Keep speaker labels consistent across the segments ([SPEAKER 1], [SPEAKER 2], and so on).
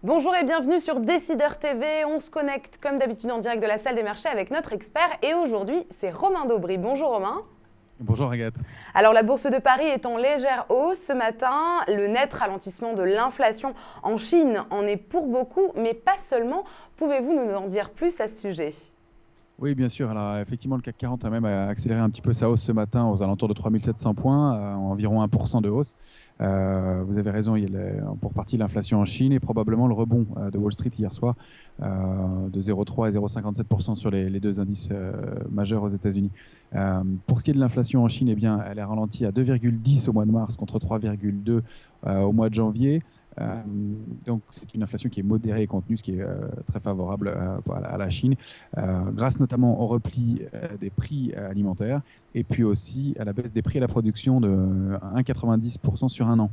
[SPEAKER 1] Bonjour et bienvenue sur Décideur TV. On se connecte comme d'habitude en direct de la salle des marchés avec notre expert. Et aujourd'hui, c'est Romain Daubry. Bonjour Romain.
[SPEAKER 2] Bonjour Agathe.
[SPEAKER 1] Alors la bourse de Paris est en légère hausse ce matin. Le net ralentissement de l'inflation en Chine en est pour beaucoup, mais pas seulement. Pouvez-vous nous en dire plus à ce sujet ?
[SPEAKER 2] Oui, bien sûr. Alors, effectivement, le CAC 40 a même accéléré un petit peu sa hausse ce matin aux alentours de 3700 points, environ 1% de hausse. Vous avez raison, il y a pour partie l'inflation en Chine et probablement le rebond de Wall Street hier soir de 0,3 et 0,57% sur les deux indices majeurs aux États-Unis. Pour ce qui est de l'inflation en Chine, eh bien, elle est ralentie à 2,10 au mois de mars contre 3,2 au mois de janvier. Donc c'est une inflation qui est modérée et contenue, ce qui est très favorable à la Chine, grâce notamment au repli des prix alimentaires et puis aussi à la baisse des prix à la production de 1,90% sur un an.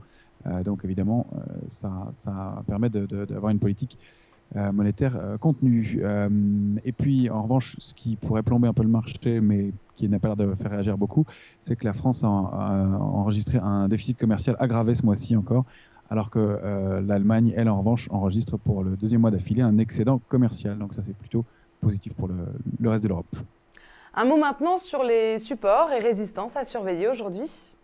[SPEAKER 2] Donc évidemment, ça permet d'avoir une politique monétaire contenue. Et puis en revanche, ce qui pourrait plomber un peu le marché, mais qui n'a pas l'air de faire réagir beaucoup, c'est que la France a enregistré un déficit commercial aggravé ce mois-ci encore, alors que l'Allemagne, elle, en revanche, enregistre pour le deuxième mois d'affilée un excédent commercial. Donc ça, c'est plutôt positif pour le reste de l'Europe.
[SPEAKER 1] Un mot maintenant sur les supports et résistances à surveiller aujourd'hui.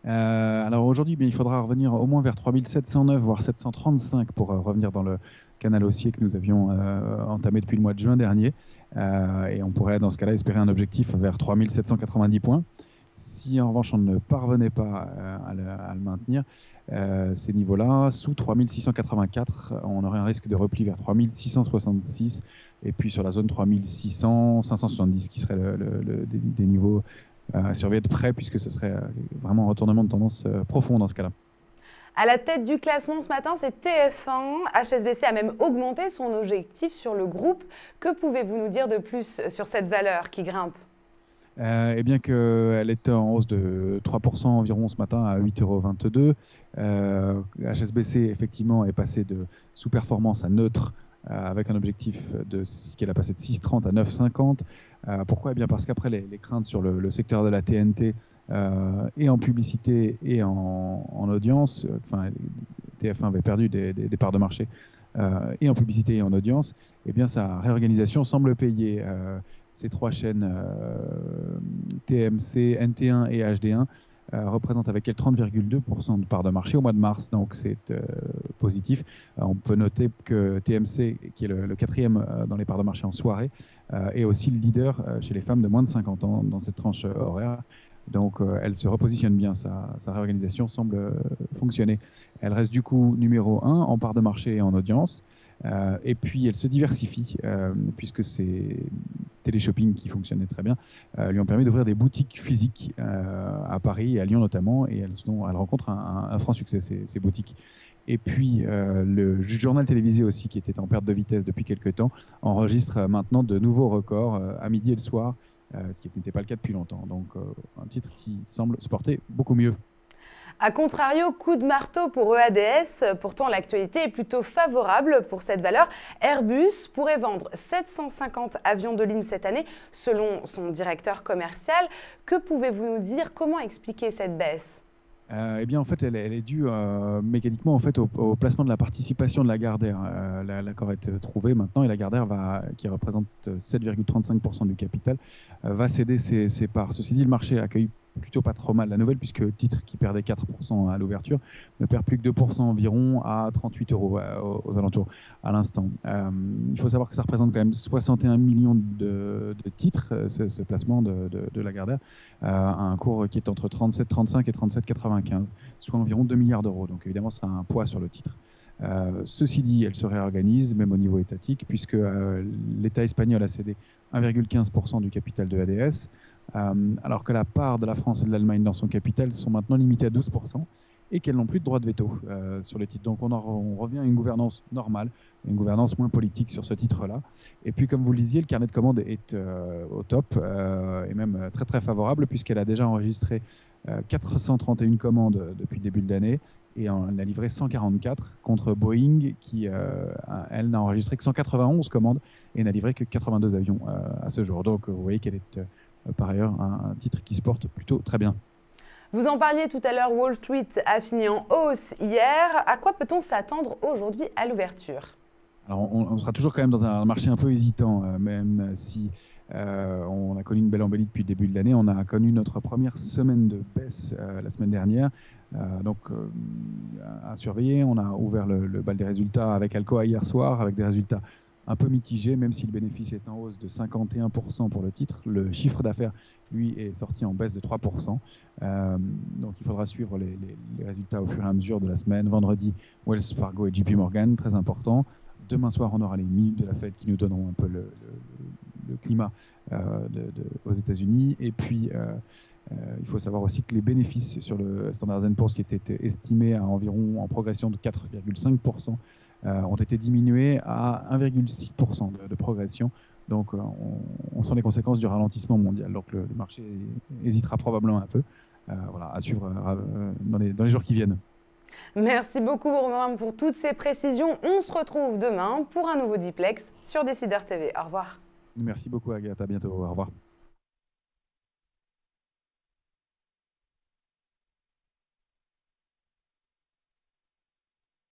[SPEAKER 2] Alors aujourd'hui, il faudra revenir au moins vers 3709, voire 735 pour revenir dans le canal haussier que nous avions entamé depuis le mois de juin dernier. Et on pourrait, dans ce cas-là, espérer un objectif vers 3790 points. Si en revanche on ne parvenait pas à le maintenir, ces niveaux-là, sous 3684, on aurait un risque de repli vers 3666 et puis sur la zone 3600, 570 qui serait des niveaux à surveiller de près puisque ce serait vraiment un retournement de tendance profond dans ce cas-là.
[SPEAKER 1] À la tête du classement ce matin, c'est TF1. HSBC a même augmenté son objectif sur le groupe. Que pouvez-vous nous dire de plus sur cette valeur qui grimpe ?
[SPEAKER 2] Eh bien qu'elle était en hausse de 3% environ ce matin à 8,22 €. HSBC, effectivement, est passé de sous-performance à neutre avec un objectif qu'elle a passé de 6,30 à 9,50. Pourquoi ? Eh bien parce qu'après les craintes sur le secteur de la TNT et en publicité et en audience, TF1 avait perdu des parts de marché et en publicité et en audience, eh bien sa réorganisation semble payer. Ces trois chaînes TMC, NT1 et HD1 représentent avec elles 30,2% de parts de marché au mois de mars, donc c'est positif. On peut noter que TMC, qui est le quatrième dans les parts de marché en soirée, est aussi le leader chez les femmes de moins de 50 ans dans cette tranche horaire. Donc elle se repositionne bien, sa réorganisation semble fonctionner. Elle reste du coup numéro 1 en part de marché et en audience. Et puis elle se diversifie, puisque ces téléshopping qui fonctionnaient très bien lui ont permis d'ouvrir des boutiques physiques à Paris et à Lyon notamment, et elle rencontre un franc succès, ces boutiques. Et puis le journal télévisé aussi, qui était en perte de vitesse depuis quelques temps, enregistre maintenant de nouveaux records à midi et le soir, ce qui n'était pas le cas depuis longtemps. Donc un titre qui semble se porter beaucoup mieux.
[SPEAKER 1] A contrario, coup de marteau pour EADS. Pourtant, l'actualité est plutôt favorable pour cette valeur. Airbus pourrait vendre 750 avions de ligne cette année, selon son directeur commercial. Que pouvez-vous nous dire ? Comment expliquer cette baisse ?
[SPEAKER 2] Eh bien, en fait, elle est due mécaniquement en fait, au placement de la participation de Lagardère. L'accord est trouvé maintenant et Lagardère, qui représente 7,35% du capital, va céder ses parts. Ceci dit, le marché accueille plutôt pas trop mal la nouvelle, puisque le titre qui perdait 4% à l'ouverture ne perd plus que 2% environ à 38 € aux alentours à l'instant. Il faut savoir que ça représente quand même 61 millions de titres, ce placement de Lagardère, à un cours qui est entre 37,35 et 37,95, soit environ 2 milliards d'euros. Donc évidemment, ça a un poids sur le titre. Ceci dit, elle se réorganise, même au niveau étatique, puisque l'État espagnol a cédé 1,15% du capital de ADS, alors que la part de la France et de l'Allemagne dans son capital sont maintenant limitées à 12% et qu'elles n'ont plus de droit de veto sur les titres. Donc on revient à une gouvernance normale, une gouvernance moins politique sur ce titre-là. Et puis comme vous le disiez, le carnet de commandes est au top et même très très favorable, puisqu'elle a déjà enregistré 431 commandes depuis le début de l'année et elle a livré 144 contre Boeing qui, elle, n'a enregistré que 191 commandes et n'a livré que 82 avions à ce jour. Donc vous voyez qu'elle est par ailleurs un titre qui se porte plutôt très bien.
[SPEAKER 1] Vous en parliez tout à l'heure, Wall Street a fini en hausse hier. À quoi peut-on s'attendre aujourd'hui à l'ouverture?
[SPEAKER 2] Alors, on sera toujours quand même dans un marché un peu hésitant, même si on a connu une belle embellie depuis le début de l'année. On a connu notre première semaine de baisse la semaine dernière. Donc, à surveiller. On a ouvert le bal des résultats avec Alcoa hier soir, avec des résultats un peu mitigés, même si le bénéfice est en hausse de 51% pour le titre. Le chiffre d'affaires, lui, est sorti en baisse de 3%. Donc, il faudra suivre les résultats au fur et à mesure de la semaine. Vendredi, Wells Fargo et JP Morgan, très important. Demain soir, on aura les minutes de la Fed qui nous donneront un peu le climat aux États-Unis. Et puis, il faut savoir aussi que les bénéfices sur le Standard & Poor's, qui étaient estimés à environ en progression de 4,5%, ont été diminués à 1,6% de progression. Donc, on sent les conséquences du ralentissement mondial. Donc, le marché hésitera probablement un peu. Voilà, à suivre dans les jours qui viennent.
[SPEAKER 1] Merci beaucoup Romain pour toutes ces précisions. On se retrouve demain pour un nouveau Diplex sur Décideur TV. Au revoir.
[SPEAKER 2] Merci beaucoup Agathe, à bientôt, au revoir.